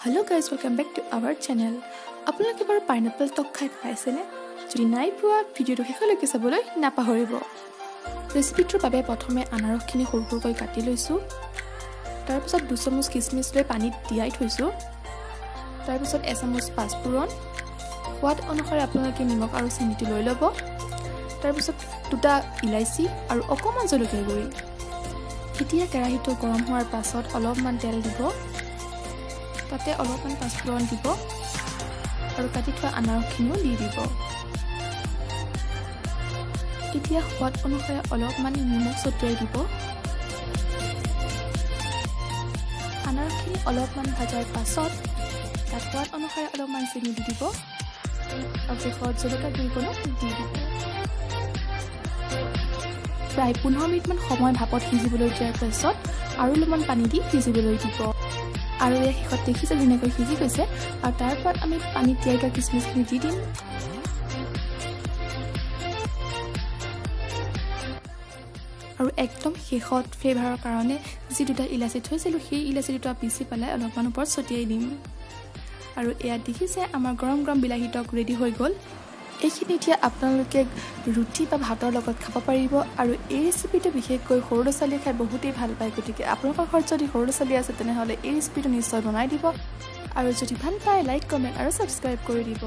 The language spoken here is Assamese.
Hello guys, welcome back to our channel. আপোনালোকে বাৰু পাইনাপল টক খাই পাইছেনে? যদি নাই পোৱা ভিডিওটো শেষলৈকে চাবলৈ নাপাহৰিব। ৰেচিপিটোৰ বাবে প্ৰথমে আনাৰসখিনি সৰু সৰুকৈ কাটি লৈছো। তাৰ পিছত 2 চামুচ কিচমিচ লৈ পানীত তিয়াই থৈছো। তাৰ পিছত 1 চামুচ পাঁচফোৰণ, সোৱাদ অনুসাৰে আপোনালোকে নিমখ আৰু চেনিটো লৈ ল'ব। তাৰ পিছত 2টা ইলাইচি আৰু অকণমান জলকীয়া গুড়ি। এতিয়া কেৰাহীটো গৰম হোৱাৰ পাছত অলপমান তেল দিব। তাতে অলপমান পাঁচফোৰণ দিব আৰু কাটি থোৱা আনাৰসখিনিও দি দিব। এতিয়া সোৱাদ অনুসাৰে অলপমান নিমখ ছটিয়াই দিব। আনাৰসখিনি অলপমান ভাজাৰ পাছত তাত সোৱাদ অনুসাৰে অলপমান চেনি দি দিব আৰু শেষত জলকীয়া গুড়িকণো দি দিব। প্ৰায় 15 মিনিটমান সময় ভাপত সিজিবলৈ দিয়াৰ পাছত আৰু অলপমান পানী দি সিজিবলৈ দিব। আৰু এই শেষত দেখিছে ধুনীয়াকৈ সিজি গৈছে আৰু তাৰ ওপৰত আমি পানী তিয়াই থোৱা কিচমিচখিনি দি দিম। আৰু একদম শেষত ফ্লেভাৰৰ কাৰণে যি 2টা ইলাচি থৈছিলোঁ সেই ইলাচি 2টা পিচি পেলাই অলপমান ওপৰত ছটিয়াই দিম। আৰু এয়া দেখিছে আমাৰ গৰম গৰম বিলাহী টক ৰেডি হৈ গ'ল। এইখিনি এতিয়া আপোনালোকে ৰুটি বা ভাতৰ লগত খাব পাৰিব। আৰু এই ৰেচিপিটো বিশেষকৈ সৰু ল'ৰা ছোৱালীয়ে খাই বহুতেই ভাল পায়। গতিকে আপোনালোকৰ ঘৰত যদি সৰু ল'ৰা ছোৱালী আছে তেনেহ'লে এই ৰেচিপিটো নিশ্চয় বনাই দিব। আৰু যদি ভাল পায় লাইক, কমেণ্ট আৰু ছাবস্ক্ৰাইব কৰি দিব।